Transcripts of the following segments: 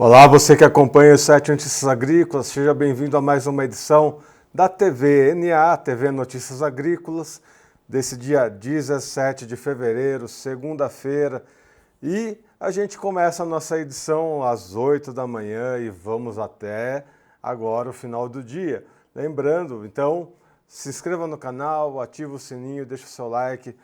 Olá, você que acompanha os 7 Notícias Agrícolas, seja bem-vindo a mais uma edição da TV NA, TV Notícias Agrícolas, desse dia 17 de fevereiro, segunda-feira. E a gente começa a nossa edição às 8 da manhã e vamos até agora o final do dia. Lembrando, então, se inscreva no canal, ative o sininho, deixe o seu like,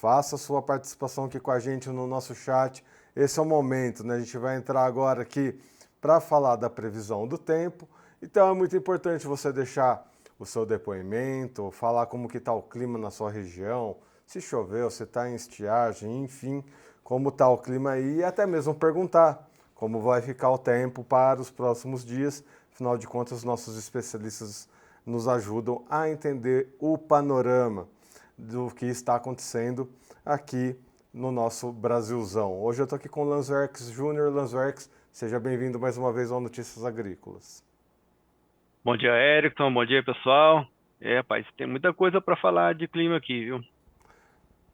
faça a sua participação aqui com a gente no nosso chat. Esse é o momento, né? A gente vai entrar agora aqui para falar da previsão do tempo. Então é muito importante você deixar o seu depoimento, falar como que está o clima na sua região, se choveu, se está em estiagem, enfim, como está o clima aí e até mesmo perguntar como vai ficar o tempo para os próximos dias. Afinal de contas, nossos especialistas nos ajudam a entender o panorama do que está acontecendo aqui no nosso Brasilzão. Hoje eu estou aqui com o Lanzwerks Júnior. Lanzwerks, seja bem-vindo mais uma vez ao Notícias Agrícolas. Bom dia, Erickson. Bom dia, pessoal. Rapaz, tem muita coisa para falar de clima aqui, viu?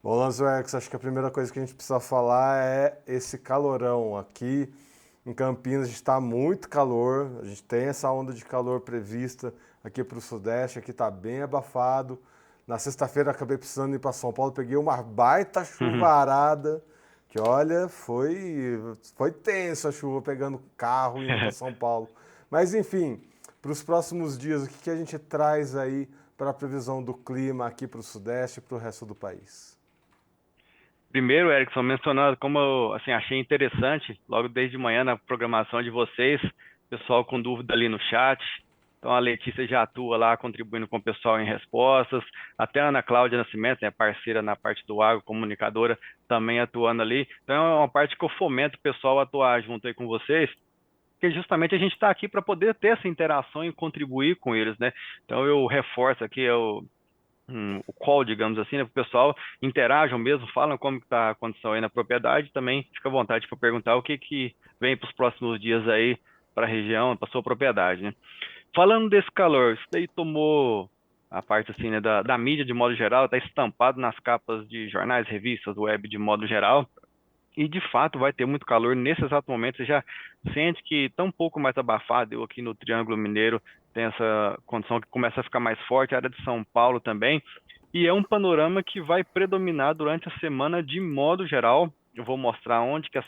Bom, Lanzwerks, acho que a primeira coisa que a gente precisa falar é esse calorão. Aqui em Campinas está muito calor, a gente tem essa onda de calor prevista aqui para o Sudeste, aqui está bem abafado. Na sexta-feira acabei precisando ir para São Paulo, peguei uma baita chuvarada, que olha, foi tenso a chuva pegando carro indo para São Paulo. Mas enfim, para os próximos dias, o que a gente traz aí para a previsão do clima aqui para o Sudeste e para o resto do país? Primeiro, Erickson, mencionando como eu assim, achei interessante, logo desde manhã na programação de vocês, pessoal com dúvida ali no chat. Então a Letícia já atua lá contribuindo com o pessoal em respostas. Até a Ana Cláudia Nascimento, né, parceira na parte do agro, comunicadora, também atuando ali. Então é uma parte que eu fomento o pessoal a atuar junto aí com vocês, porque justamente a gente está aqui para poder ter essa interação e contribuir com eles, né? Então eu reforço aqui o call, digamos assim, né, para o pessoal interajam mesmo, falam como está a condição aí na propriedade, também fica à vontade para perguntar o que que vem para os próximos dias aí para a região, para sua propriedade, né? Falando desse calor, isso daí tomou a parte assim, né, da mídia de modo geral, está estampado nas capas de jornais, revistas, web de modo geral. E de fato vai ter muito calor nesse exato momento. Você já sente que está um pouco mais abafado. Eu aqui no Triângulo Mineiro tem essa condição que começa a ficar mais forte, a área de São Paulo também. E é um panorama que vai predominar durante a semana de modo geral. Eu vou mostrar onde que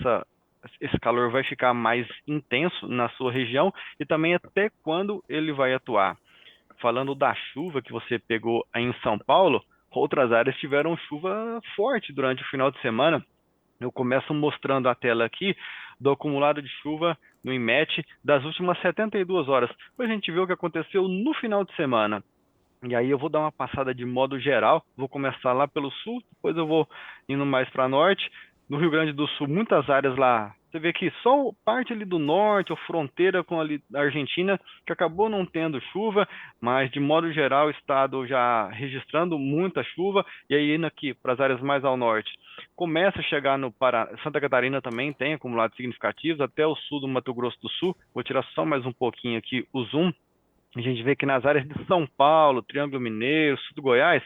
esse calor vai ficar mais intenso na sua região e também até quando ele vai atuar. Falando da chuva que você pegou aí em São Paulo, outras áreas tiveram chuva forte durante o final de semana. Eu começo mostrando a tela aqui do acumulado de chuva no IMET das últimas 72 horas. Para a gente ver o que aconteceu no final de semana. E aí eu vou dar uma passada de modo geral. Vou começar lá pelo sul, depois eu vou indo mais para norte. No Rio Grande do Sul, muitas áreas lá. Você vê que só parte ali do norte, ou fronteira com ali a Argentina, que acabou não tendo chuva, mas de modo geral o estado já registrando muita chuva. E aí indo aqui para as áreas mais ao norte, começa a chegar no Paraná. Santa Catarina também tem acumulados significativos, até o sul do Mato Grosso do Sul. Vou tirar só mais um pouquinho aqui o zoom. A gente vê que nas áreas de São Paulo, Triângulo Mineiro, sul do Goiás,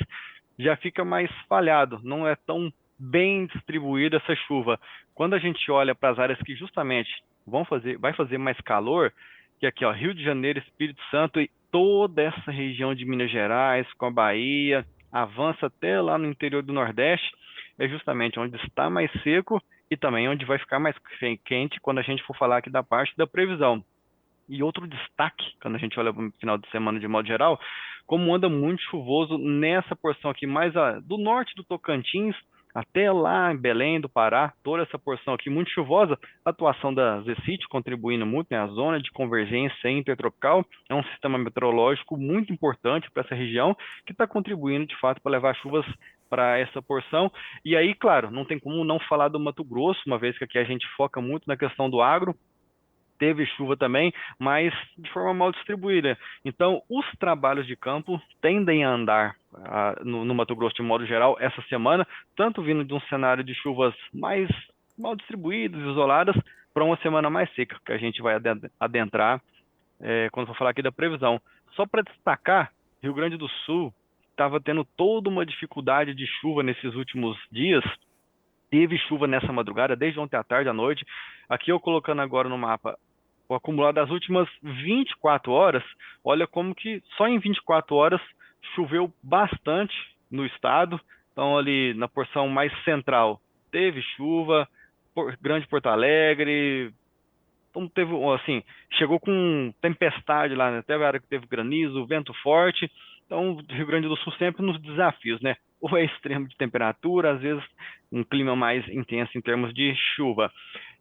já fica mais falhado, não é tão bem distribuída essa chuva. Quando a gente olha para as áreas que justamente vai fazer mais calor, que é aqui, ó, Rio de Janeiro, Espírito Santo e toda essa região de Minas Gerais, com a Bahia, avança até lá no interior do Nordeste, é justamente onde está mais seco e também onde vai ficar mais quente quando a gente for falar aqui da parte da previsão. E outro destaque, quando a gente olha para o final de semana de modo geral, como anda muito chuvoso nessa porção aqui, mais do norte do Tocantins, até lá em Belém do Pará, toda essa porção aqui muito chuvosa, a atuação da ZCIT contribuindo muito, né? A zona de convergência intertropical é um sistema meteorológico muito importante para essa região, que está contribuindo de fato para levar chuvas para essa porção. E aí, claro, não tem como não falar do Mato Grosso, uma vez que aqui a gente foca muito na questão do agro, teve chuva também, mas de forma mal distribuída. Então, os trabalhos de campo tendem a andar no Mato Grosso de modo geral essa semana, tanto vindo de um cenário de chuvas mais mal distribuídas, isoladas, para uma semana mais seca, que a gente vai adentrar quando for falar aqui da previsão. Só para destacar, Rio Grande do Sul estava tendo toda uma dificuldade de chuva nesses últimos dias. Teve chuva nessa madrugada, desde ontem à tarde à noite. Aqui eu colocando agora no mapa o acumulado das últimas 24 horas, olha como que só em 24 horas choveu bastante no estado. Então, ali na porção mais central, teve chuva, Grande Porto Alegre, então teve, assim, chegou com tempestade lá, né? Teve a área que teve granizo, vento forte. Então, o Rio Grande do Sul sempre nos desafios, né? Ou é extremo de temperatura, às vezes um clima mais intenso em termos de chuva.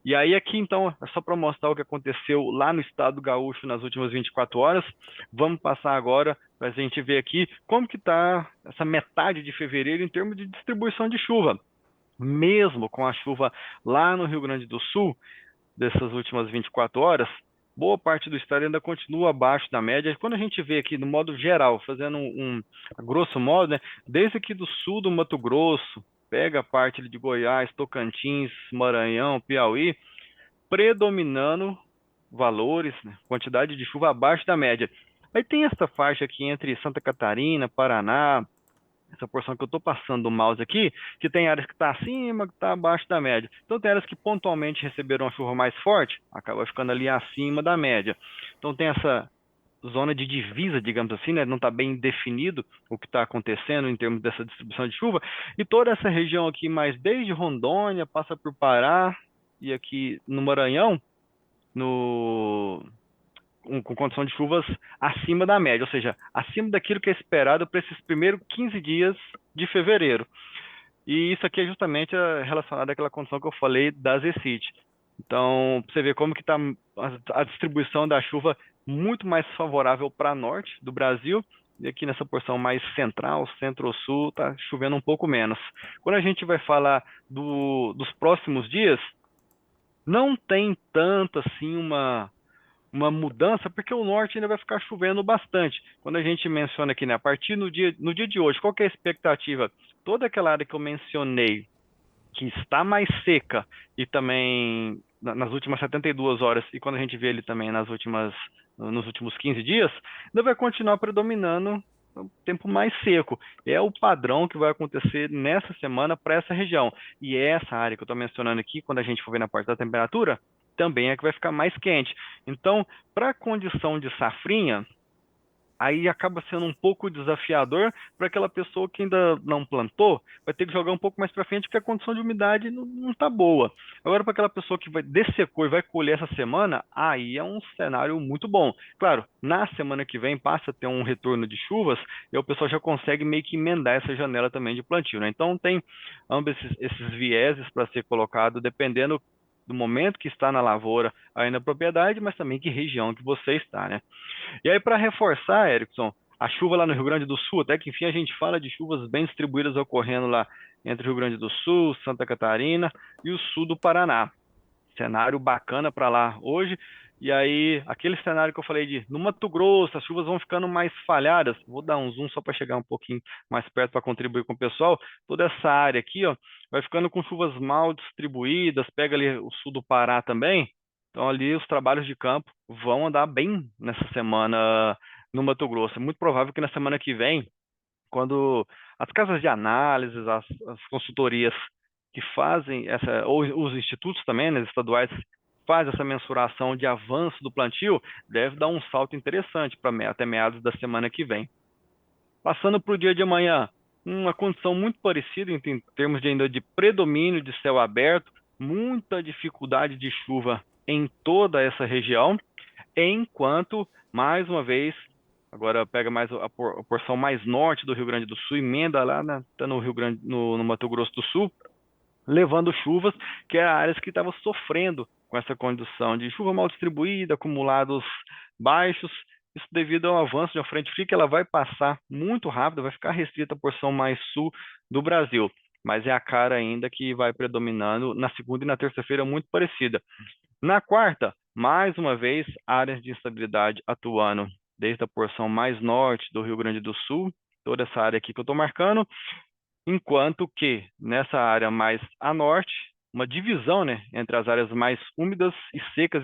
E aí aqui, então, é só para mostrar o que aconteceu lá no estado gaúcho nas últimas 24 horas. Vamos passar agora para a gente ver aqui como que está essa metade de fevereiro em termos de distribuição de chuva. Mesmo com a chuva lá no Rio Grande do Sul, dessas últimas 24 horas, boa parte do estado ainda continua abaixo da média. Quando a gente vê aqui, no modo geral, fazendo grosso modo, né, desde aqui do sul do Mato Grosso, pega a parte ali de Goiás, Tocantins, Maranhão, Piauí, predominando valores, né, quantidade de chuva abaixo da média. Aí tem essa faixa aqui entre Santa Catarina, Paraná, essa porção que eu estou passando o mouse aqui, que tem áreas que está acima, que está abaixo da média. Então tem áreas que pontualmente receberam uma chuva mais forte, acaba ficando ali acima da média. Então tem essa zona de divisa, digamos assim, né? Não está bem definido o que está acontecendo em termos dessa distribuição de chuva. E toda essa região aqui, mais desde Rondônia, passa por Pará e aqui no Maranhão, no com condição de chuvas acima da média, ou seja, acima daquilo que é esperado para esses primeiros 15 dias de fevereiro. E isso aqui é justamente relacionado àquela condição que eu falei das ECIT. Então, você vê como que está a distribuição da chuva muito mais favorável para norte do Brasil, e aqui nessa porção mais central, centro-sul, está chovendo um pouco menos. Quando a gente vai falar dos próximos dias, não tem tanto assim uma mudança, porque o norte ainda vai ficar chovendo bastante. Quando a gente menciona aqui, né, a partir no dia de hoje, qual que é a expectativa? Toda aquela área que eu mencionei, que está mais seca, e também nas últimas 72 horas, e quando a gente vê ele também nos últimos 15 dias, ainda vai continuar predominando o tempo mais seco. É o padrão que vai acontecer nessa semana para essa região. E essa área que eu estou mencionando aqui, quando a gente for ver na parte da temperatura, também é que vai ficar mais quente. Então, para a condição de safrinha, aí acaba sendo um pouco desafiador para aquela pessoa que ainda não plantou, vai ter que jogar um pouco mais para frente porque a condição de umidade não está boa. Agora, para aquela pessoa que vai dessecou e vai colher essa semana, aí é um cenário muito bom. Claro, na semana que vem passa a ter um retorno de chuvas e o pessoal já consegue meio que emendar essa janela também de plantio, né? Então tem ambos esses vieses para ser colocado, dependendo do momento que está na lavoura aí na propriedade, mas também que região que você está, né? E aí, para reforçar, Erickson, a chuva lá no Rio Grande do Sul, até que enfim a gente fala de chuvas bem distribuídas ocorrendo lá entre o Rio Grande do Sul, Santa Catarina e o sul do Paraná. Cenário bacana para lá hoje. E aí, aquele cenário que eu falei de no Mato Grosso, as chuvas vão ficando mais falhadas. Vou dar um zoom só para chegar um pouquinho mais perto para contribuir com o pessoal. Toda essa área aqui, ó, vai ficando com chuvas mal distribuídas. Pega ali o sul do Pará também. Então, ali os trabalhos de campo vão andar bem nessa semana no Mato Grosso. É muito provável que na semana que vem, quando as casas de análise, as consultorias que fazem essa, ou os institutos também, né, estaduais, faz essa mensuração de avanço do plantio, deve dar um salto interessante para até meados da semana que vem. Passando para o dia de amanhã, uma condição muito parecida em termos de ainda de predomínio de céu aberto, muita dificuldade de chuva em toda essa região, enquanto, mais uma vez, agora pega mais a porção mais norte do Rio Grande do Sul, emenda lá tá no Rio Grande, no Mato Grosso do Sul, levando chuvas, que é áreas que estavam sofrendo com essa condição de chuva mal distribuída, acumulados baixos, isso devido ao avanço de uma frente fria que ela vai passar muito rápido, vai ficar restrita à porção mais sul do Brasil, mas é a cara ainda que vai predominando na segunda e na terça-feira muito parecida. Na quarta, mais uma vez, áreas de instabilidade atuando desde a porção mais norte do Rio Grande do Sul, toda essa área aqui que eu estou marcando, enquanto que nessa área mais a norte, uma divisão, né, entre as áreas mais úmidas e secas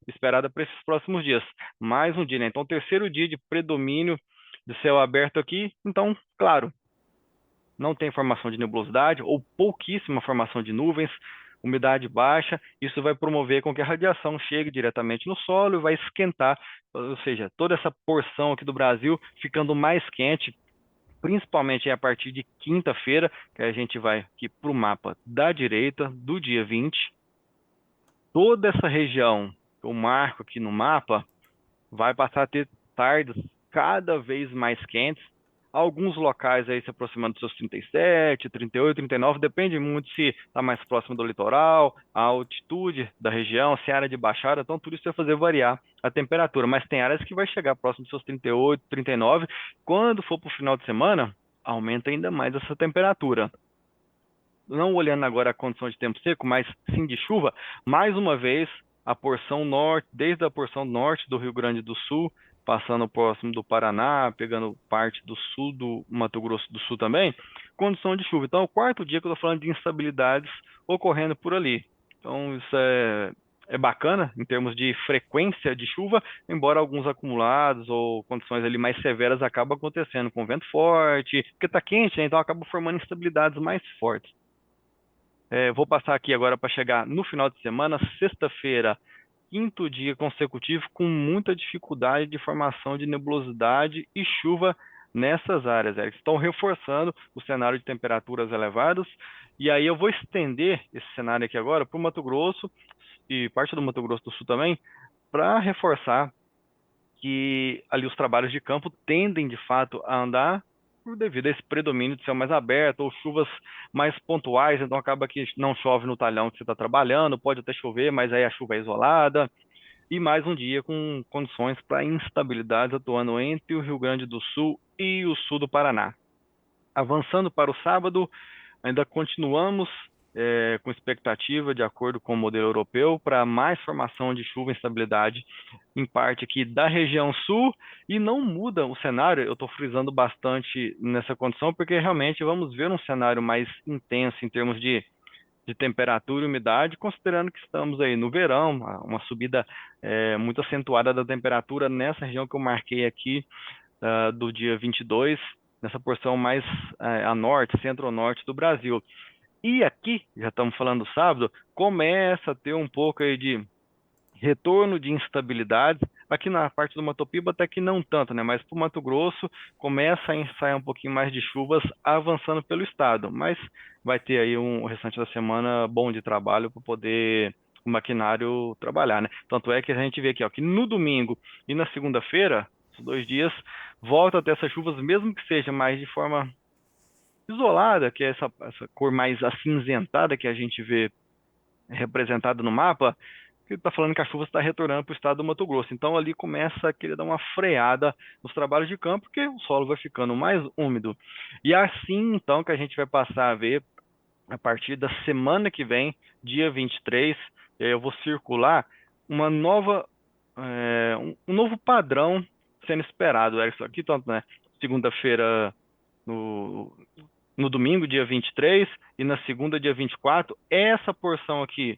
esperada para esses próximos dias. Mais um dia, né? Então, terceiro dia de predomínio de céu aberto aqui. Então, claro, não tem formação de nebulosidade ou pouquíssima formação de nuvens. umidade baixa, isso vai promover com que a radiação chegue diretamente no solo e vai esquentar, ou seja, toda essa porção aqui do Brasil ficando mais quente, principalmente a partir de quinta-feira, que a gente vai aqui para o mapa da direita, do dia 20. Toda essa região que eu marco aqui no mapa vai passar a ter tardes cada vez mais quentes. Alguns locais aí se aproximando dos seus 37, 38, 39, depende muito se está mais próximo do litoral, a altitude da região, se é área de baixada, então tudo isso vai fazer variar a temperatura, mas tem áreas que vai chegar próximo dos seus 38, 39. Quando for para o final de semana, aumenta ainda mais essa temperatura. Não olhando agora a condição de tempo seco, mas sim de chuva, mais uma vez, a porção norte, desde a porção norte do Rio Grande do Sul, passando próximo do Paraná, pegando parte do sul do Mato Grosso do Sul também, condição de chuva. Então, é o quarto dia que eu estou falando de instabilidades ocorrendo por ali. Então, isso é bacana em termos de frequência de chuva, embora alguns acumulados ou condições ali mais severas acabam acontecendo com vento forte, porque está quente, né? Então acaba formando instabilidades mais fortes. Vou passar aqui agora para chegar no final de semana, sexta-feira, quinto dia consecutivo, com muita dificuldade de formação de nebulosidade e chuva nessas áreas. Estão reforçando o cenário de temperaturas elevadas. E aí eu vou estender esse cenário aqui agora para o Mato Grosso e parte do Mato Grosso do Sul também, para reforçar que ali os trabalhos de campo tendem de fato a andar devido a esse predomínio de céu mais aberto ou chuvas mais pontuais, então acaba que não chove no talhão que você está trabalhando, pode até chover, mas aí a chuva é isolada, e mais um dia com condições para instabilidades atuando entre o Rio Grande do Sul e o sul do Paraná. Avançando para o sábado, ainda continuamos com expectativa, de acordo com o modelo europeu, para mais formação de chuva e instabilidade em parte aqui da região sul, e não muda o cenário, eu estou frisando bastante nessa condição, porque realmente vamos ver um cenário mais intenso em termos de temperatura e umidade, considerando que estamos aí no verão, uma subida muito acentuada da temperatura nessa região que eu marquei aqui, do dia 22, nessa porção mais a norte, centro-norte do Brasil. E aqui, já estamos falando do sábado, começa a ter um pouco aí de retorno de instabilidades. Aqui na parte do Mato Piba até que não tanto, né? Mas para o Mato Grosso começa a ensaiar um pouquinho mais de chuvas avançando pelo estado. Mas vai ter aí o restante da semana bom de trabalho para poder o maquinário trabalhar, né? Tanto é que a gente vê aqui, ó, que no domingo e na segunda-feira, os 2 dias, volta a ter essas chuvas, mesmo que seja mais de forma isolada, que é essa cor mais acinzentada que a gente vê representada no mapa, que está falando que a chuva está retornando para o estado do Mato Grosso. Então ali começa a querer dar uma freada nos trabalhos de campo, porque o solo vai ficando mais úmido. E assim então que a gente vai passar a ver a partir da semana que vem, dia 23, eu vou circular uma nova, um novo padrão sendo esperado, Erickson, aqui tanto, né? Segunda-feira no, no domingo, dia 23, e na segunda, dia 24, essa porção aqui,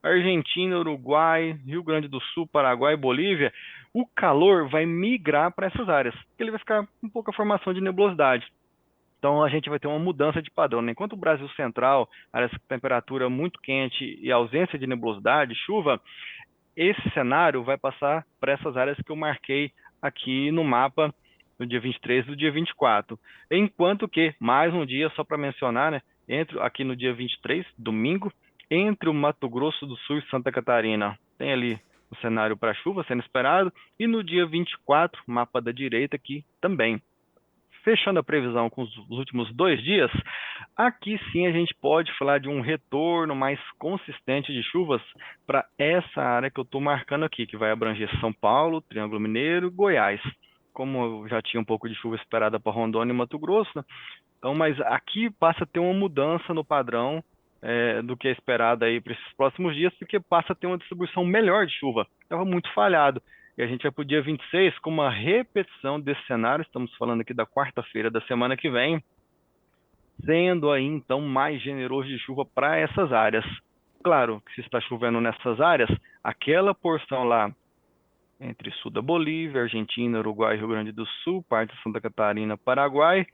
Argentina, Uruguai, Rio Grande do Sul, Paraguai, Bolívia, o calor vai migrar para essas áreas, porque ele vai ficar com pouca formação de nebulosidade. Então a gente vai ter uma mudança de padrão, né? Enquanto o Brasil Central, áreas com temperatura muito quente e ausência de nebulosidade, chuva, esse cenário vai passar para essas áreas que eu marquei aqui no mapa no dia 23 e do dia 24. Enquanto que, mais um dia, só para mencionar, né? Aqui no dia 23, domingo, entre o Mato Grosso do Sul e Santa Catarina, tem ali o cenário para chuva sendo esperado, e no dia 24, mapa da direita aqui também. Fechando a previsão com os últimos 2 dias, aqui sim a gente pode falar de um retorno mais consistente de chuvas para essa área que eu estou marcando aqui, que vai abranger São Paulo, Triângulo Mineiro, Goiás. Como eu já tinha um pouco de chuva esperada para Rondônia e Mato Grosso, né? Então, mas aqui passa a ter uma mudança no padrão do que é esperado aí para esses próximos dias, porque passa a ter uma distribuição melhor de chuva. Estava muito falhado. E a gente vai para o dia 26 com uma repetição desse cenário. Estamos falando aqui da quarta-feira da semana que vem, sendo aí então mais generoso de chuva para essas áreas. Claro que se está chovendo nessas áreas, aquela porção lá entre sul da Bolívia, Argentina, Uruguai, Rio Grande do Sul, parte de Santa Catarina, Paraguai,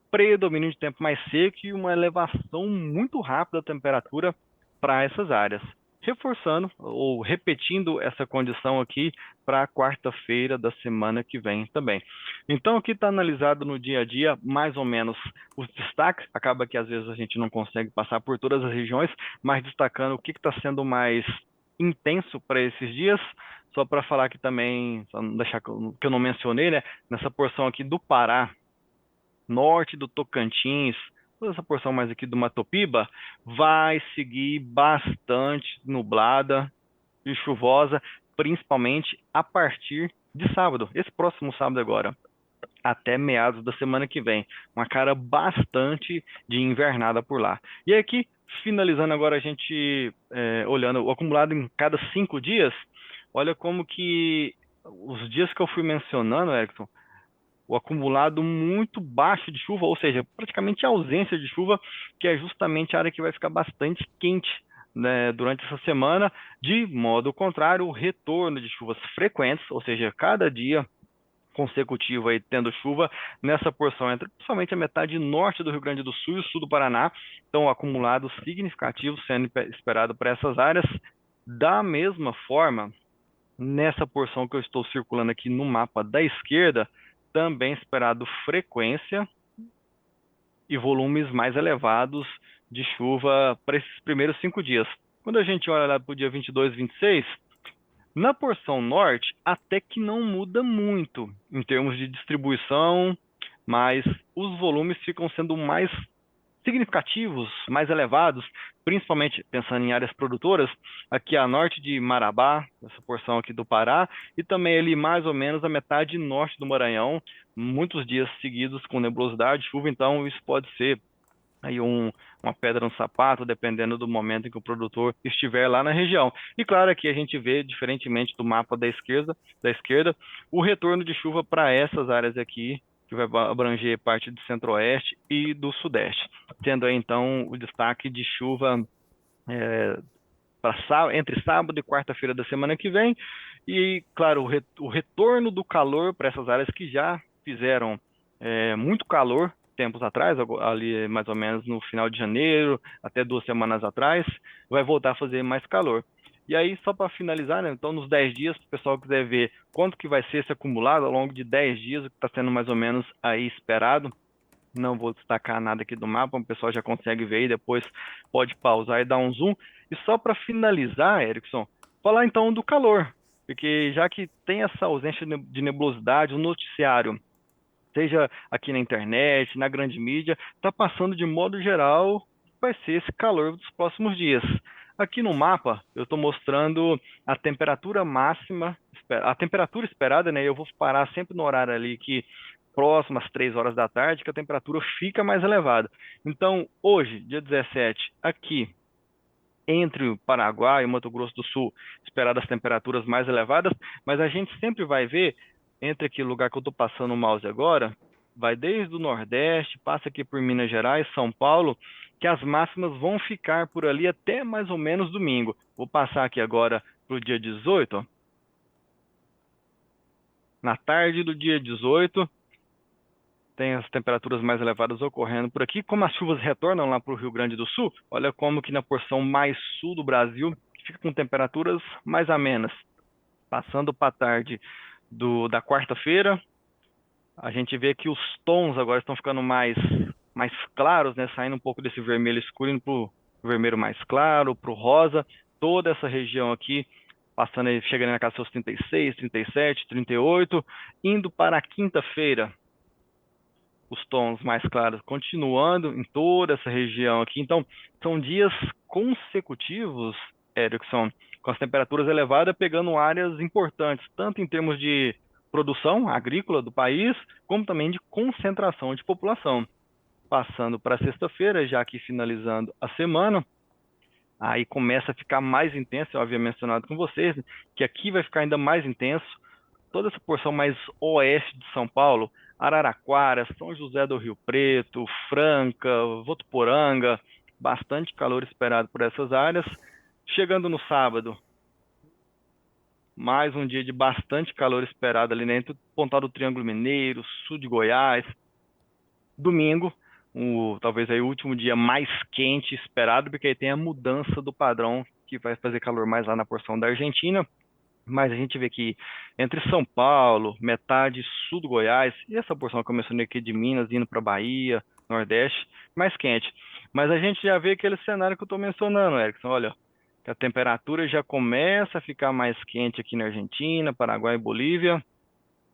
predomínio de tempo mais seco e uma elevação muito rápida da temperatura para essas áreas, reforçando ou repetindo essa condição aqui para a quarta-feira da semana que vem também. Então, aqui está analisado no dia a dia, mais ou menos, os destaques. Acaba que às vezes a gente não consegue passar por todas as regiões, mas destacando o que está sendo mais intenso para esses dias. Só para falar aqui também, só não deixar que eu não mencionei, né? Nessa porção aqui do Pará, norte do Tocantins, toda essa porção mais aqui do Matopiba, vai seguir bastante nublada e chuvosa, principalmente a partir de sábado, esse próximo sábado agora, até meados da semana que vem. Uma cara bastante de invernada por lá. E aqui, finalizando agora a gente olhando o acumulado em cada 5 dias, olha como que os dias que eu fui mencionando, Erickson, o acumulado muito baixo de chuva, ou seja, praticamente ausência de chuva, que é justamente a área que vai ficar bastante quente, né, durante essa semana. De modo contrário, o retorno de chuvas frequentes, ou seja, cada dia consecutivo aí tendo chuva nessa porção entre principalmente a metade norte do Rio Grande do Sul e o sul do Paraná. Então, acumulado significativo sendo esperado para essas áreas. Da mesma forma, nessa porção que eu estou circulando aqui no mapa da esquerda, também esperado frequência e volumes mais elevados de chuva para esses primeiros 5 dias. Quando a gente olha lá para o dia 22 e 26, na porção norte, até que não muda muito em termos de distribuição, mas os volumes ficam sendo mais significativos, mais elevados, principalmente pensando em áreas produtoras, aqui a norte de Marabá, essa porção aqui do Pará, e também ali mais ou menos a metade norte do Maranhão, muitos dias seguidos com nebulosidade, chuva, então isso pode ser aí uma pedra no sapato, dependendo do momento em que o produtor estiver lá na região. E claro, aqui a gente vê, diferentemente do mapa da esquerda, o retorno de chuva para essas áreas aqui, que vai abranger parte do centro-oeste e do sudeste, tendo aí então o destaque de chuva é, entre sábado e quarta-feira da semana que vem, e claro, o retorno do calor para essas áreas que já fizeram muito calor tempos atrás, ali mais ou menos no final de janeiro, até 2 semanas atrás, vai voltar a fazer mais calor. E aí, só para finalizar, né, então nos 10 dias, se o pessoal quiser ver quanto que vai ser esse acumulado ao longo de 10 dias, o que está sendo mais ou menos aí esperado, não vou destacar nada aqui do mapa, o pessoal já consegue ver e depois pode pausar e dar um zoom. E só para finalizar, Erickson, falar então do calor, porque já que tem essa ausência de nebulosidade, o noticiário, seja aqui na internet, na grande mídia, está passando de modo geral, vai ser esse calor dos próximos dias. Aqui no mapa, eu estou mostrando a temperatura máxima, a temperatura esperada, né? Eu vou parar sempre no horário ali que próximo às 3 horas da tarde, que a temperatura fica mais elevada. Então, hoje, dia 17, aqui entre o Paraguai e o Mato Grosso do Sul, esperadas temperaturas mais elevadas, mas a gente sempre vai ver, entre aquele lugar que eu estou passando o mouse agora, vai desde o Nordeste, passa aqui por Minas Gerais, São Paulo, que as máximas vão ficar por ali até mais ou menos domingo. Vou passar aqui agora para o dia 18, ó. Na tarde do dia 18, tem as temperaturas mais elevadas ocorrendo por aqui. Como as chuvas retornam lá para o Rio Grande do Sul, olha como que na porção mais sul do Brasil fica com temperaturas mais amenas. Passando para a tarde da quarta-feira, a gente vê que os tons agora estão ficando mais claros, né? Saindo um pouco desse vermelho escuro, indo para o vermelho mais claro, para o rosa. Toda essa região aqui, passando aí, chegando na casa dos seus 36, 37, 38, indo para a quinta-feira, os tons mais claros continuando em toda essa região aqui. Então, são dias consecutivos, Erickson, com as temperaturas elevadas, pegando áreas importantes, tanto em termos de produção agrícola do país, como também de concentração de população. Passando para sexta-feira, já aqui finalizando a semana, aí começa a ficar mais intenso, eu havia mencionado com vocês, né, que aqui vai ficar ainda mais intenso, toda essa porção mais oeste de São Paulo, Araraquara, São José do Rio Preto, Franca, Votuporanga, bastante calor esperado por essas áreas. Chegando no sábado, mais um dia de bastante calor esperado ali dentro, Pontal do Triângulo Mineiro, sul de Goiás. Domingo, talvez aí o último dia mais quente esperado, porque aí tem a mudança do padrão que vai fazer calor mais lá na porção da Argentina. Mas a gente vê que entre São Paulo, metade sul do Goiás, e essa porção que eu mencionei aqui de Minas, indo para Bahia, Nordeste, mais quente. Mas a gente já vê aquele cenário que eu estou mencionando, Erickson. Olha, que a temperatura já começa a ficar mais quente aqui na Argentina, Paraguai e Bolívia.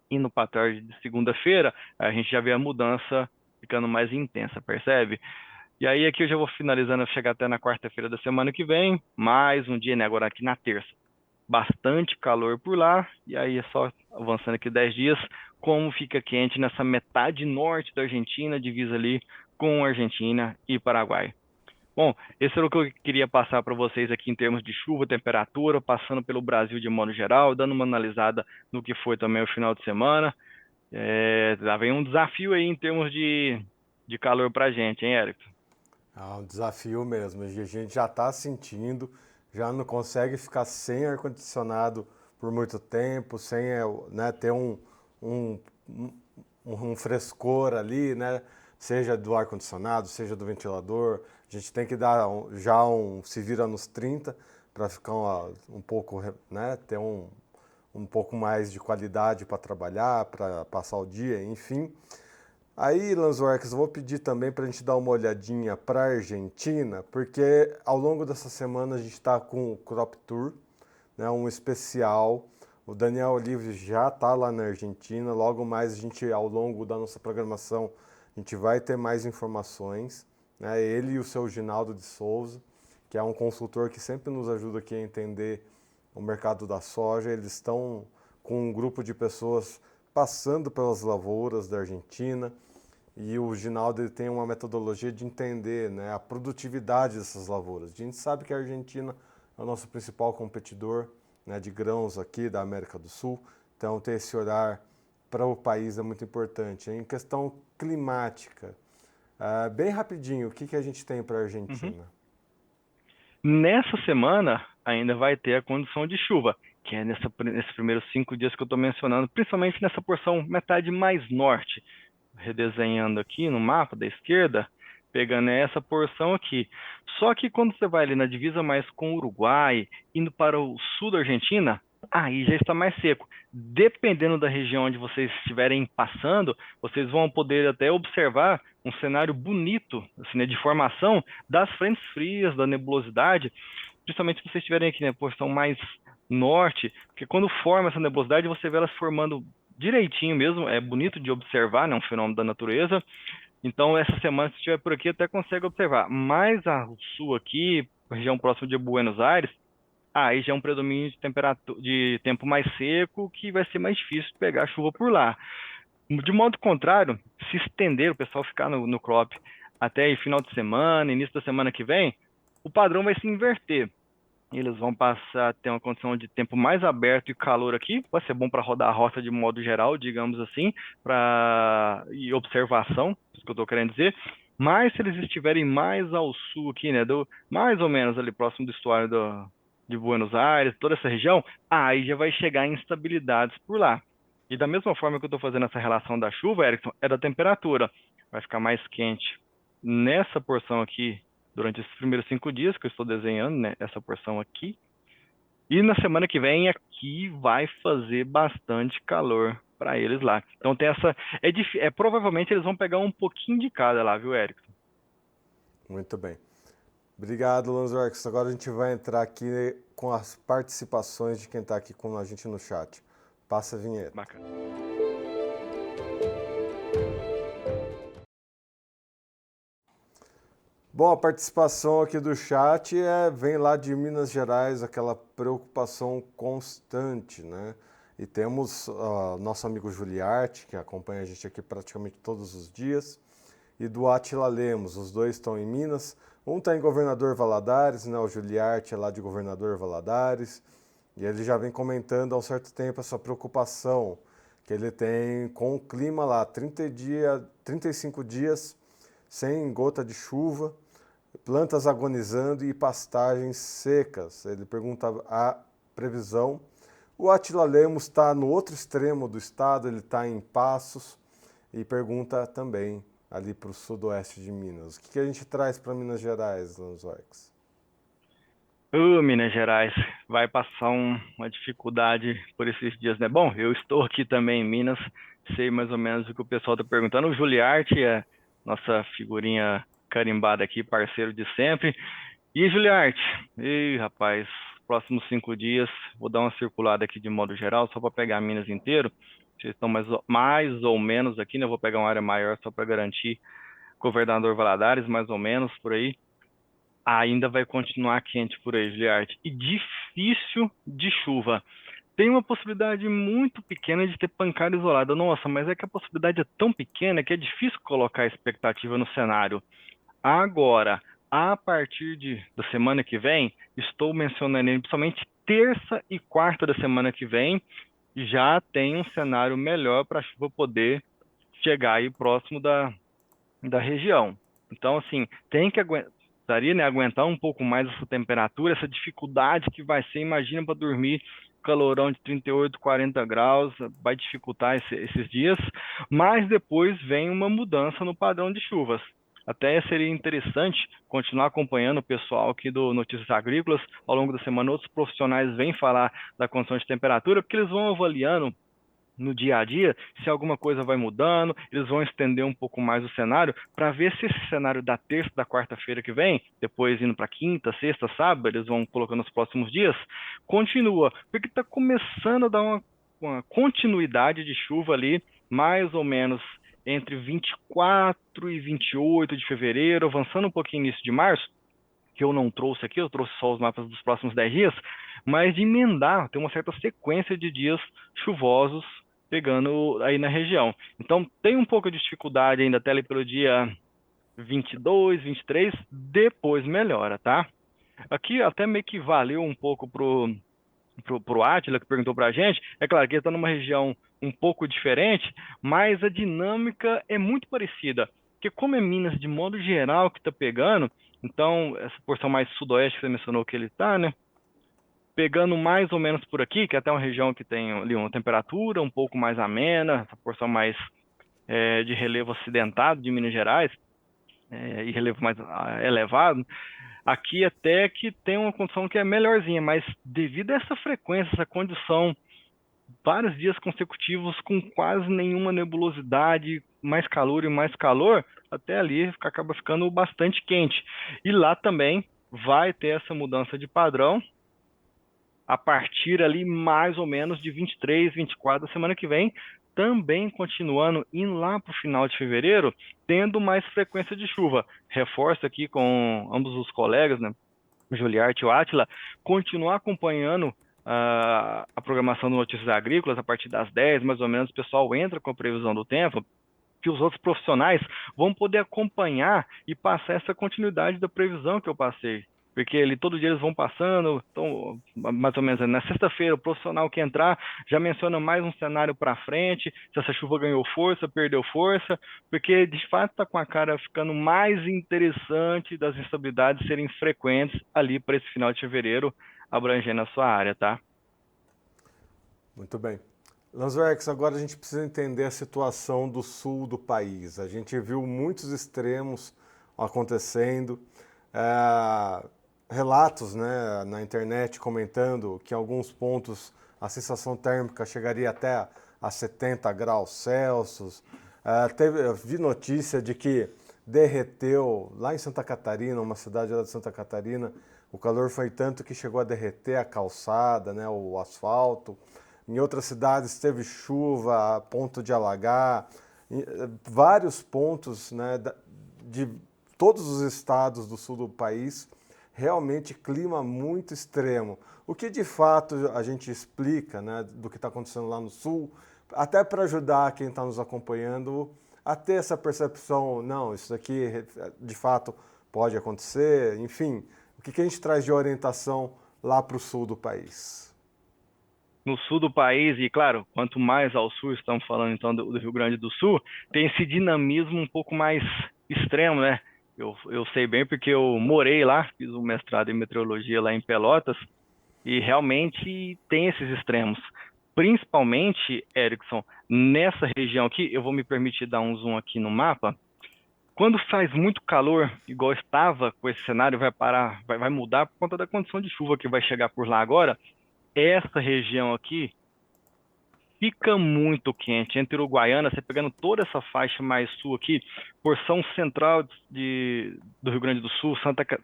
E no patamar de segunda-feira, a gente já vê a mudança ficando mais intensa, percebe? E aí aqui eu já vou finalizando, chegar até na quarta-feira da semana que vem, mais um dia, né? Agora aqui na terça bastante calor por lá, e aí é só avançando aqui 10 dias, como fica quente nessa metade norte da Argentina, divisa ali com Argentina e Paraguai. Bom, esse era o que eu queria passar para vocês aqui em termos de chuva, temperatura, passando pelo Brasil de modo geral, dando uma analisada no que foi também o final de semana. Já vem um desafio aí em termos de calor para a gente, hein, Érico? É um desafio mesmo. A gente já está sentindo, já não consegue ficar sem ar-condicionado por muito tempo, sem né, ter um, um, um frescor ali, né? Seja do ar-condicionado, seja do ventilador. A gente tem que dar já se vira nos 30 para ficar um pouco, né? Ter um pouco mais de qualidade para trabalhar, para passar o dia, enfim. Aí, Lanzorques, eu vou pedir também para a gente dar uma olhadinha para a Argentina, porque ao longo dessa semana a gente está com o Crop Tour, né, um especial. O Daniel Olives já está lá na Argentina, logo mais a gente, ao longo da nossa programação, a gente vai ter mais informações. Né, ele e o seu Ginaldo de Souza, que é um consultor que sempre nos ajuda aqui a entender o mercado da soja, eles estão com um grupo de pessoas passando pelas lavouras da Argentina, e o Ginaldo ele tem uma metodologia de entender, né, a produtividade dessas lavouras. A gente sabe que a Argentina é o nosso principal competidor, né, de grãos aqui da América do Sul, então ter esse olhar para o país é muito importante. Em questão climática, bem rapidinho, o que a gente tem para a Uhum. Argentina? Nessa semana ainda vai ter a condição de chuva, que é nesses primeiros 5 dias que eu estou mencionando, principalmente nessa porção metade mais norte. Redesenhando aqui no mapa da esquerda, pegando essa porção aqui. Só que quando você vai ali na divisa mais com o Uruguai, indo para o sul da Argentina, aí já está mais seco. Dependendo da região onde vocês estiverem passando, vocês vão poder até observar um cenário bonito, assim, né, de formação das frentes frias, da nebulosidade, principalmente se vocês estiverem aqui na, né, porção mais norte, porque quando forma essa nebulosidade, você vê elas formando direitinho mesmo, é bonito de observar, né, um fenômeno da natureza. Então, essa semana, se estiver por aqui, até consegue observar. Mais ao sul aqui, região próxima de Buenos Aires, aí já é um predomínio de temperatura, de tempo mais seco, que vai ser mais difícil pegar chuva por lá. De modo contrário, se estender, o pessoal ficar no crop até aí, final de semana, início da semana que vem, o padrão vai se inverter. Eles vão passar a ter uma condição de tempo mais aberto e calor aqui. Vai ser bom para rodar a rota de modo geral, digamos assim, e observação, isso que eu estou querendo dizer. Mas se eles estiverem mais ao sul aqui, né, mais ou menos ali próximo do estuário de Buenos Aires, toda essa região, aí já vai chegar instabilidades por lá. E da mesma forma que eu estou fazendo essa relação da chuva, Erickson, é da temperatura. Vai ficar mais quente nessa porção aqui durante esses primeiros 5 dias que eu estou desenhando, né, essa porção aqui. E na semana que vem aqui vai fazer bastante calor para eles lá. Então tem essa. Provavelmente eles vão pegar um pouquinho de cada lá, viu, Érico? Muito bem. Obrigado, Lanzorques. Agora a gente vai entrar aqui com as participações de quem está aqui com a gente no chat. Passa a vinheta. Bacana. Bom, a participação aqui do chat vem lá de Minas Gerais, aquela preocupação constante, né? E temos nosso amigo Juliarte, que acompanha a gente aqui praticamente todos os dias, e do Atila Lemos, os dois estão em Minas. Um está em Governador Valadares, né? O Juliarte é lá de Governador Valadares, e ele já vem comentando há um certo tempo essa preocupação que ele tem com o clima lá, 35 dias sem gota de chuva, plantas agonizando e pastagens secas. Ele pergunta a previsão. O Atila Lemos está no outro extremo do estado, ele está em Passos, e pergunta também ali para o sudoeste de Minas. O que a gente traz para Minas Gerais, Lanzox? Minas Gerais vai passar uma dificuldade por esses dias, né? Bom, eu estou aqui também em Minas, sei mais ou menos o que o pessoal está perguntando. O Juliarte é nossa figurinha carimbada aqui, parceiro de sempre. E Juliarte, rapaz, próximos 5 dias, vou dar uma circulada aqui de modo geral, só para pegar Minas inteiro. Vocês estão mais ou menos aqui, né? Eu vou pegar uma área maior só para garantir. Governador Valadares, mais ou menos, por aí. Ainda vai continuar quente por aí, Juliarte. E difícil de chuva. Tem uma possibilidade muito pequena de ter pancada isolada. Nossa, mas é que a possibilidade é tão pequena que é difícil colocar expectativa no cenário. Agora, a partir da semana que vem, estou mencionando principalmente terça e quarta da semana que vem, já tem um cenário melhor para a chuva poder chegar aí próximo da região. Então, assim, tem que aguentaria, né, aguentar um pouco mais essa temperatura, essa dificuldade que vai ser, imagina para dormir calorão de 38, 40 graus, vai dificultar esses dias, mas depois vem uma mudança no padrão de chuvas. Até seria interessante continuar acompanhando o pessoal aqui do Notícias Agrícolas. Ao longo da semana, outros profissionais vêm falar da condição de temperatura, porque eles vão avaliando no dia a dia, se alguma coisa vai mudando, eles vão estender um pouco mais o cenário para ver se esse cenário da terça, da quarta-feira que vem, depois indo para quinta, sexta, sábado, eles vão colocando nos próximos dias, continua, porque está começando a dar uma continuidade de chuva ali, mais ou menos entre 24 e 28 de fevereiro, avançando um pouquinho início de março, que eu não trouxe aqui, eu trouxe só os mapas dos próximos 10 dias, mas de emendar, tem uma certa sequência de dias chuvosos pegando aí na região. Então, tem um pouco de dificuldade ainda até ali pelo dia 22, 23, depois melhora, tá? Aqui até meio que valeu um pouco pro Átila, que perguntou pra gente. É claro que ele está numa região um pouco diferente, mas a dinâmica é muito parecida. Porque como é Minas de modo geral que está pegando, então essa porção mais sudoeste que você mencionou que ele está, né? Pegando mais ou menos por aqui, que é até uma região que tem ali uma temperatura um pouco mais amena, essa porção mais de relevo acidentado de Minas Gerais, e relevo mais elevado, aqui até que tem uma condição que é melhorzinha, mas devido a essa frequência, essa condição, vários dias consecutivos com quase nenhuma nebulosidade, mais calor e mais calor, até ali acaba ficando bastante quente. E lá também vai ter essa mudança de padrão a partir ali mais ou menos de 23, 24 da semana que vem, também continuando indo lá para o final de fevereiro, tendo mais frequência de chuva. Reforço aqui com ambos os colegas, né, o Juliarte e o Átila, continuar acompanhando a programação do Notícias Agrícolas a partir das 10, mais ou menos, o pessoal entra com a previsão do tempo, que os outros profissionais vão poder acompanhar e passar essa continuidade da previsão que eu passei. Porque ele, todo dia eles vão passando, então, mais ou menos na sexta-feira, o profissional que entrar já menciona mais um cenário para frente, se essa chuva ganhou força, perdeu força, porque de fato está com a cara ficando mais interessante das instabilidades serem frequentes ali para esse final de fevereiro, abrangendo a sua área, tá? Muito bem. Lanzoex, agora a gente precisa entender a situação do sul do país. A gente viu muitos extremos acontecendo, relatos, né, na internet comentando que em alguns pontos a sensação térmica chegaria até a 70 graus Celsius. Vi notícia de que derreteu lá em Santa Catarina, uma cidade lá de Santa Catarina, o calor foi tanto que chegou a derreter a calçada, né, o asfalto. Em outras cidades teve chuva a ponto de alagar. Vários pontos, né, de todos os estados do sul do país, realmente clima muito extremo. O que de fato a gente explica, né, do que está acontecendo lá no sul, até para ajudar quem está nos acompanhando a ter essa percepção, não, isso aqui de fato pode acontecer, enfim, o que a gente traz de orientação lá para o sul do país? No sul do país, e claro, quanto mais ao sul, estamos falando então do Rio Grande do Sul, tem esse dinamismo um pouco mais extremo, né? Eu sei bem porque eu morei lá, fiz um mestrado em meteorologia lá em Pelotas, e realmente tem esses extremos. Principalmente, Erickson, nessa região aqui, eu vou me permitir dar um zoom aqui no mapa, Quando faz muito calor, igual estava com esse cenário, vai parar, vai mudar por conta da condição de chuva que vai chegar por lá agora. Essa região aqui fica muito quente. Entre Uruguaiana, você pegando toda essa faixa mais sul aqui, porção central do Rio Grande do Sul,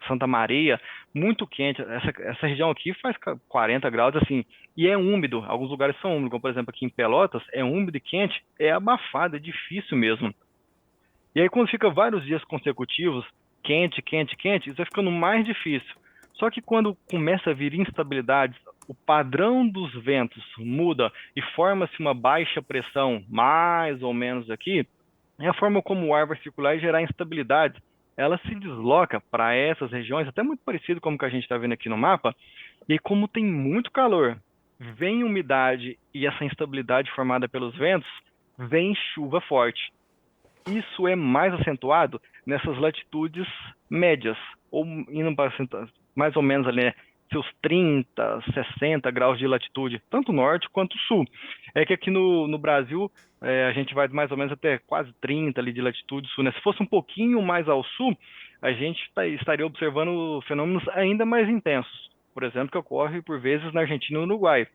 Santa Maria, muito quente. Essa região aqui faz 40 graus, assim, e é úmido. Alguns lugares são úmidos, como por exemplo aqui em Pelotas, é úmido e quente, é abafado, é difícil mesmo. E aí, quando fica vários dias consecutivos, quente, quente, quente, isso vai ficando mais difícil. Só que quando começa a vir instabilidades, o padrão dos ventos muda e forma-se uma baixa pressão, mais ou menos aqui, é a forma como o ar vai circular e gerar instabilidade. Ela se desloca para essas regiões, até muito parecido com o que a gente está vendo aqui no mapa, e aí, como tem muito calor, vem umidade e essa instabilidade formada pelos ventos, vem chuva forte. Isso é mais acentuado nessas latitudes médias, ou indo para mais ou menos ali, né, seus 30, 60 graus de latitude, tanto norte quanto sul. É que aqui no Brasil, a gente vai mais ou menos até quase 30 ali de latitude sul, né? Se fosse um pouquinho mais ao sul, a gente estaria observando fenômenos ainda mais intensos. Por exemplo, que ocorre por vezes na Argentina e no Uruguai.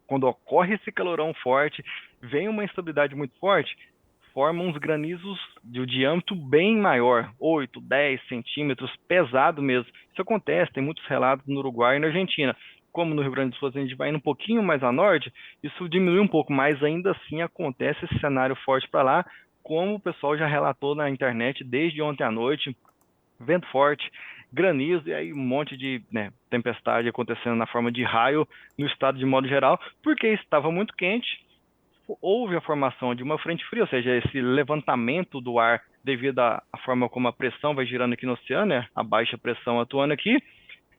Quando ocorre esse calorão forte, vem uma instabilidade muito forte, forma uns granizos de um diâmetro bem maior, 8, 10 centímetros, pesado mesmo. Isso acontece, tem muitos relatos no Uruguai e na Argentina. Como no Rio Grande do Sul a gente vai indo um pouquinho mais a norte, isso diminui um pouco, mas ainda assim acontece esse cenário forte para lá, como o pessoal já relatou na internet desde ontem à noite, vento forte, granizo e aí um monte de, né, tempestade acontecendo na forma de raio no estado de modo geral, porque estava muito quente, houve a formação de uma frente fria, ou seja, esse levantamento do ar devido à forma como a pressão vai girando aqui no oceano, né, a baixa pressão atuando aqui,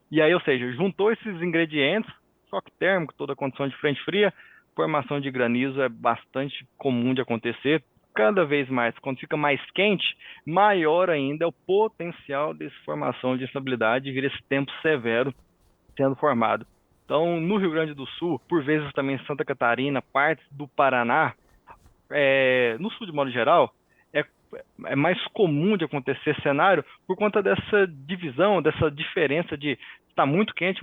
e aí, ou seja, juntou esses ingredientes, choque térmico, toda a condição de frente fria, formação de granizo é bastante comum de acontecer. Cada vez mais, quando fica mais quente, maior ainda é o potencial de formação de instabilidade e vir esse tempo severo sendo formado. Então, no Rio Grande do Sul, por vezes também em Santa Catarina, partes do Paraná, no sul de modo geral, é, é mais comum de acontecer esse cenário por conta dessa divisão, dessa diferença de estar muito quente,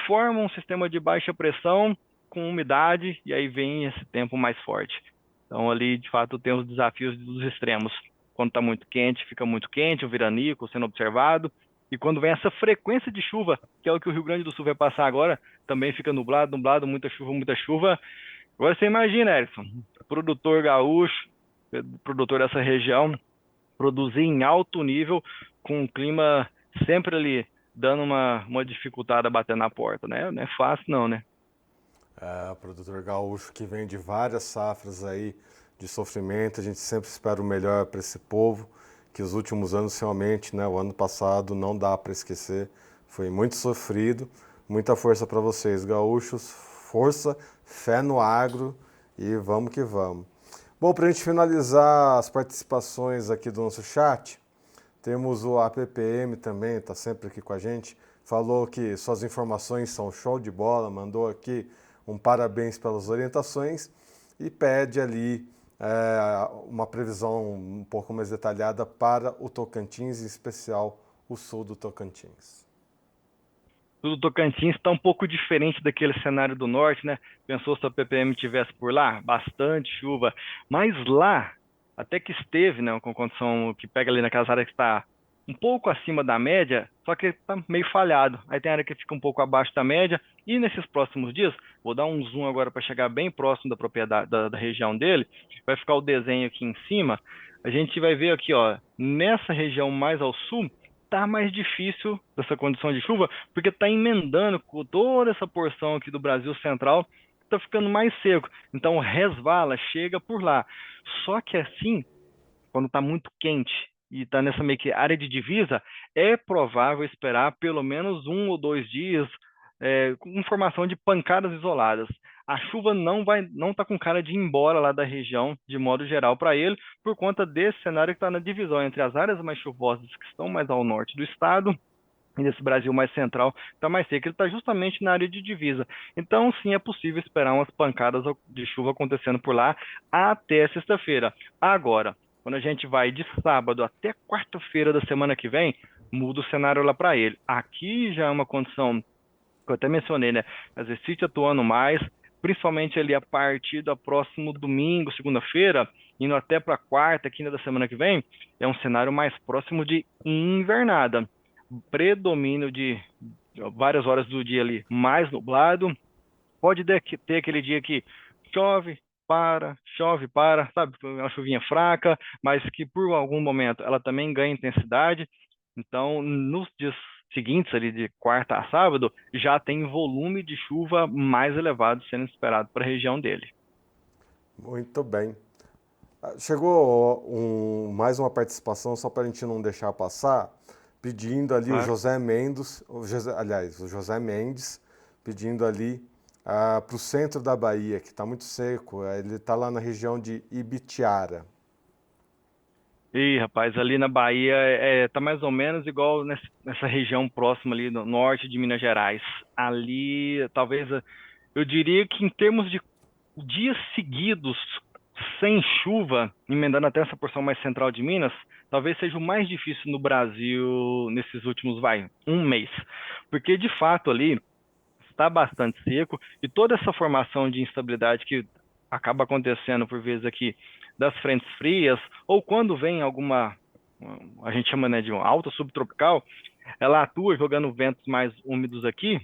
forma um sistema de baixa pressão com umidade e aí vem esse tempo mais forte. Então ali, de fato, tem os desafios dos extremos. Quando está muito quente, fica muito quente, o veranico sendo observado. E quando vem essa frequência de chuva, que é o que o Rio Grande do Sul vai passar agora, também fica nublado, nublado, muita chuva, muita chuva. Agora você imagina, Erickson, produtor gaúcho, produtor dessa região, produzir em alto nível, com o clima sempre ali dando uma dificultada batendo na porta, né? Não é fácil não, né? Produtor gaúcho que vem de várias safras aí de sofrimento, a gente sempre espera o melhor para esse povo, que os últimos anos realmente, né, o ano passado não dá para esquecer, foi muito sofrido. Muita força para vocês, gaúchos, força, fé no agro e vamos que vamos. Bom, para a gente finalizar as participações aqui do nosso chat, temos o APPM também, está sempre aqui com a gente, falou que suas informações são show de bola, mandou aqui um parabéns pelas orientações e pede ali uma previsão um pouco mais detalhada para o Tocantins, em especial o sul do Tocantins. O Tocantins está um pouco diferente daquele cenário do norte, né? Pensou se a PPM tivesse por lá? Bastante chuva. Mas lá, até que esteve, né, com condição que pega ali naquelas áreas que está um pouco acima da média, só que está meio falhado. Aí tem área que fica um pouco abaixo da média. E nesses próximos dias, vou dar um zoom agora para chegar bem próximo da propriedade, da região dele. Vai ficar o desenho aqui em cima. A gente vai ver aqui, ó, nessa região mais ao sul, tá mais difícil dessa condição de chuva, porque está emendando com toda essa porção aqui do Brasil Central, está ficando mais seco. Então resvala, chega por lá. Só que assim, quando está muito quente e está nessa meio que área de divisa, é provável esperar pelo menos 1 ou 2 dias com formação de pancadas isoladas. A chuva não está com cara de ir embora lá da região, de modo geral, para ele, por conta desse cenário que está na divisão entre as áreas mais chuvosas que estão mais ao norte do estado e nesse Brasil mais central está mais seco. Ele está justamente na área de divisa. Então, sim, é possível esperar umas pancadas de chuva acontecendo por lá até sexta-feira. Agora, Quando a gente vai de sábado até quarta-feira da semana que vem, muda o cenário lá para ele. Aqui já é uma condição que eu até mencionei, né? Às vezes sítio atuando mais, principalmente ali a partir do próximo domingo, segunda-feira, indo até para quarta, quinta da semana que vem, é um cenário mais próximo de invernada. Predomínio de várias horas do dia ali mais nublado. Pode ter aquele dia que chove, para, sabe? Uma chuvinha fraca, mas que por algum momento ela também ganha intensidade. Então, nos dias seguintes, ali de quarta a sábado, já tem volume de chuva mais elevado sendo esperado para a região dele. Muito bem. Chegou mais uma participação, só para a gente não deixar passar, pedindo ali o Claro. José Mendes, o José Mendes, pedindo ali para o centro da Bahia, que está muito seco. Ele está lá na região de Ibitiara. Ih, rapaz, ali na Bahia tá mais ou menos igual nessa região próxima ali no norte de Minas Gerais. Ali, talvez, eu diria que em termos de dias seguidos sem chuva, emendando até essa porção mais central de Minas, talvez seja o mais difícil no Brasil nesses últimos, um mês. Porque de fato ali está bastante seco e toda essa formação de instabilidade que acaba acontecendo por vezes aqui das frentes frias ou quando vem alguma, a gente chama, né, de uma alta subtropical, ela atua jogando ventos mais úmidos aqui.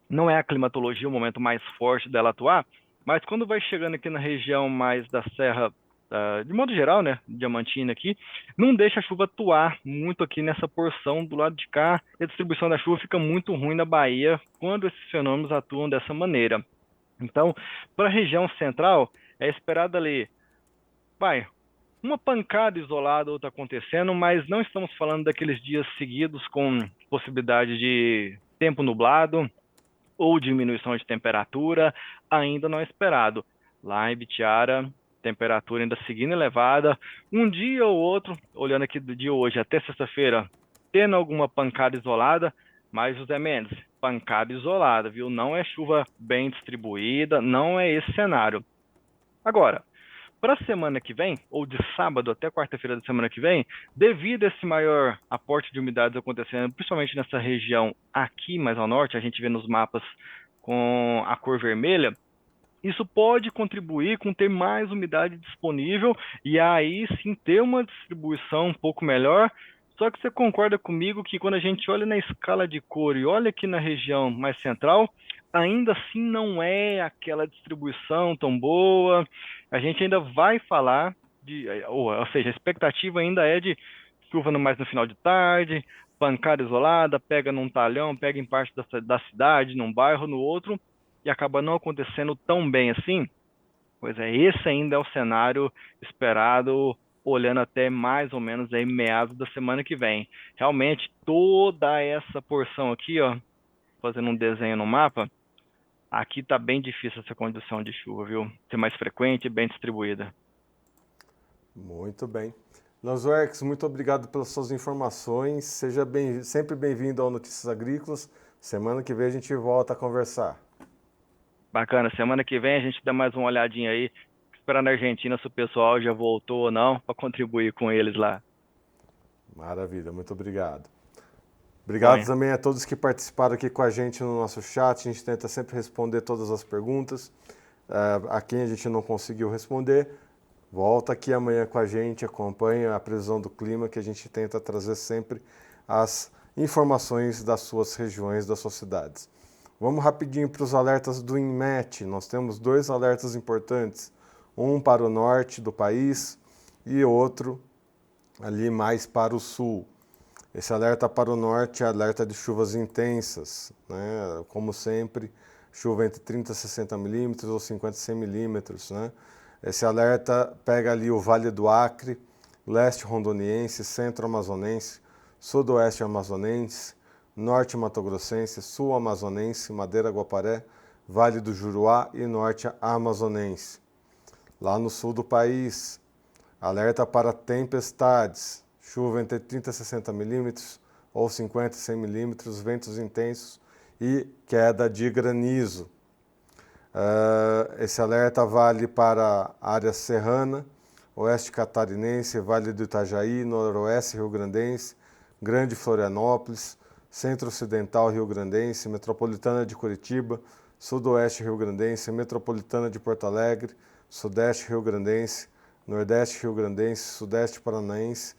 Não é a climatologia o momento mais forte dela atuar, mas quando vai chegando aqui na região mais da Serra, de modo geral, né, Diamantina aqui, não deixa a chuva atuar muito aqui nessa porção do lado de cá, e a distribuição da chuva fica muito ruim na Bahia quando esses fenômenos atuam dessa maneira. Então, para a região central, é esperado ali, vai, uma pancada isolada ou outra acontecendo, mas não estamos falando daqueles dias seguidos com possibilidade de tempo nublado, ou diminuição de temperatura, ainda não é esperado. Lá em Bitiara, temperatura ainda seguindo elevada. Um dia ou outro, olhando aqui do dia hoje até sexta-feira, tendo alguma pancada isolada, mas José Mendes, pancada isolada, viu? Não é chuva bem distribuída, não é esse cenário. Agora, para a semana que vem, ou de sábado até quarta-feira da semana que vem, devido a esse maior aporte de umidades acontecendo, principalmente nessa região aqui mais ao norte, a gente vê nos mapas com a cor vermelha, isso pode contribuir com ter mais umidade disponível e aí sim ter uma distribuição um pouco melhor. Só que você concorda comigo que quando a gente olha na escala de cor e olha aqui na região mais central, ainda assim não é aquela distribuição tão boa. A gente ainda vai falar ou seja, a expectativa ainda é de chuva mais no final de tarde, pancada isolada, pega num talhão, pega em parte da cidade, num bairro, no outro, e acaba não acontecendo tão bem assim. Pois é, esse ainda é o cenário esperado, olhando até mais ou menos aí meados da semana que vem. Realmente, toda essa porção aqui, ó, fazendo um desenho no mapa, aqui tá bem difícil essa condição de chuva, viu? Ser mais frequente e bem distribuída. Muito bem. Lanzoerx, muito obrigado pelas suas informações. Seja sempre bem-vindo ao Notícias Agrícolas. Semana que vem a gente volta a conversar. Bacana, semana que vem a gente dá mais uma olhadinha aí, esperando na Argentina se o pessoal já voltou ou não, para contribuir com eles lá. Maravilha, muito obrigado. Obrigado Bom, também a todos que participaram aqui com a gente no nosso chat. A gente tenta sempre responder todas as perguntas. A quem a gente não conseguiu responder, volta aqui amanhã com a gente, acompanha a previsão do clima, que a gente tenta trazer sempre as informações das suas regiões, das suas cidades. Vamos rapidinho para os alertas do INMET. Nós temos 2 alertas importantes, um para o norte do país e outro ali mais para o sul. Esse alerta para o norte é alerta de chuvas intensas, né? Como sempre, chuva entre 30 e 60 milímetros ou 50 e 100 milímetros, né? Esse alerta pega ali o Vale do Acre, leste rondoniense, centro amazonense, sudoeste amazonense, norte mato-grossense, sul amazonense, Madeira Guaparé, Vale do Juruá e norte amazonense. Lá no sul do país, alerta para tempestades, chuva entre 30 e 60 milímetros ou 50 e 100 milímetros, ventos intensos e queda de granizo. Esse alerta vale para a área serrana, Oeste Catarinense, Vale do Itajaí, Noroeste Rio-Grandense, Grande Florianópolis, Centro-Ocidental Rio-Grandense, Metropolitana de Curitiba, Sudoeste Rio-Grandense, Metropolitana de Porto Alegre, Sudeste Rio-Grandense, Nordeste Rio-Grandense, Sudeste Paranaense,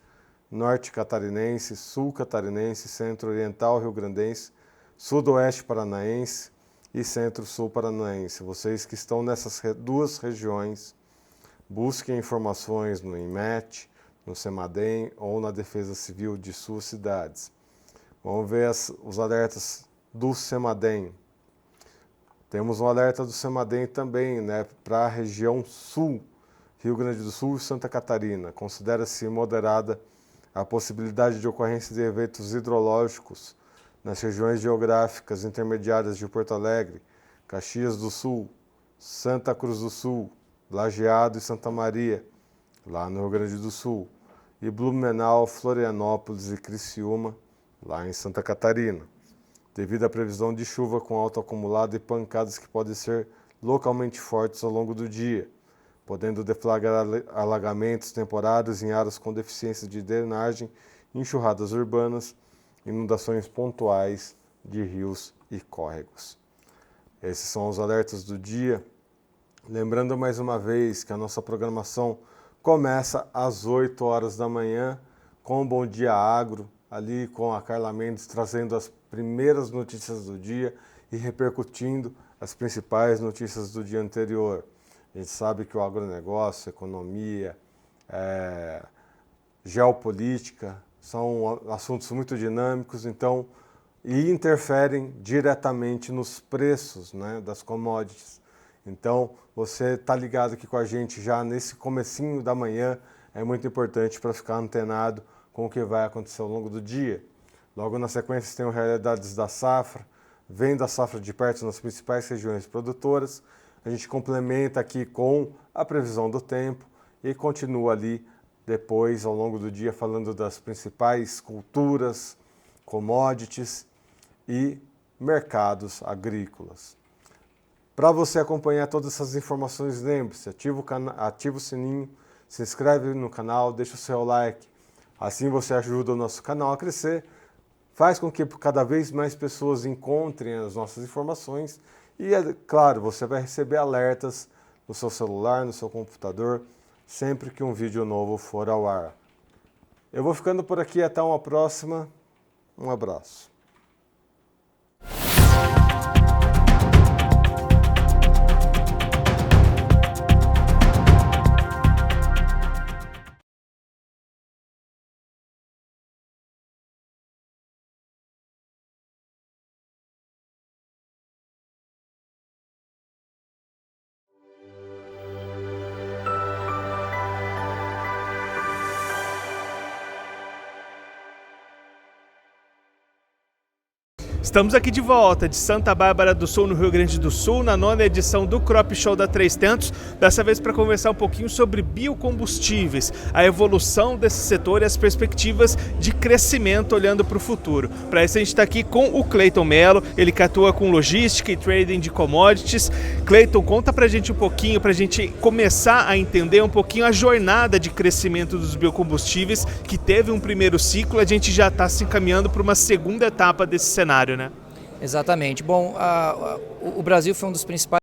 Norte Catarinense, Sul Catarinense, Centro-Oriental Rio-Grandense, Sudoeste Paranaense e Centro-Sul Paranaense. Vocês que estão nessas duas regiões, busquem informações no INMET, no CEMADEM ou na Defesa Civil de suas cidades. Vamos ver os alertas do CEMADEM. Temos um alerta do CEMADEM também, né, para a região sul, Rio Grande do Sul e Santa Catarina. Considera-se moderada a possibilidade de ocorrência de eventos hidrológicos nas regiões geográficas intermediárias de Porto Alegre, Caxias do Sul, Santa Cruz do Sul, Lajeado e Santa Maria, lá no Rio Grande do Sul, e Blumenau, Florianópolis e Criciúma, lá em Santa Catarina, devido à previsão de chuva com alto acumulado e pancadas que podem ser localmente fortes ao longo do dia, podendo deflagrar alagamentos temporários em áreas com deficiência de drenagem, enxurradas urbanas, inundações pontuais de rios e córregos. Esses são os alertas do dia. Lembrando mais uma vez que a nossa programação começa às 8 horas da manhã com o Bom Dia Agro, ali com a Carla Mendes trazendo as primeiras notícias do dia e repercutindo as principais notícias do dia anterior. A gente sabe que o agronegócio, economia, geopolítica são assuntos muito dinâmicos, então, e interferem diretamente nos preços, né, das commodities. Então, você está ligado aqui com a gente já nesse comecinho da manhã, é muito importante para ficar antenado com o que vai acontecer ao longo do dia. Logo na sequência tem o Realidades da Safra, vendo a safra de perto nas principais regiões produtoras. A gente complementa aqui com a previsão do tempo e continua ali depois, ao longo do dia, falando das principais culturas, commodities e mercados agrícolas. Para você acompanhar todas essas informações, lembre-se, ativa o sininho, se inscreve no canal, deixa o seu like. Assim você ajuda o nosso canal a crescer, faz com que cada vez mais pessoas encontrem as nossas informações e, é claro, você vai receber alertas no seu celular, no seu computador, sempre que um vídeo novo for ao ar. Eu vou ficando por aqui, até uma próxima. Um abraço. Estamos aqui de volta de Santa Bárbara do Sul, no Rio Grande do Sul, na 9ª edição do Crop Show da 3tentos, dessa vez para conversar um pouquinho sobre biocombustíveis, a evolução desse setor e as perspectivas de crescimento olhando para o futuro. Para isso a gente está aqui com o Cleiton Mello, ele que atua com logística e trading de commodities. Cleiton, conta para a gente um pouquinho, para a gente começar a entender um pouquinho a jornada de crescimento dos biocombustíveis, que teve um primeiro ciclo, a gente já está se encaminhando para uma segunda etapa desse cenário, né? Exatamente. Bom, o Brasil foi um dos principais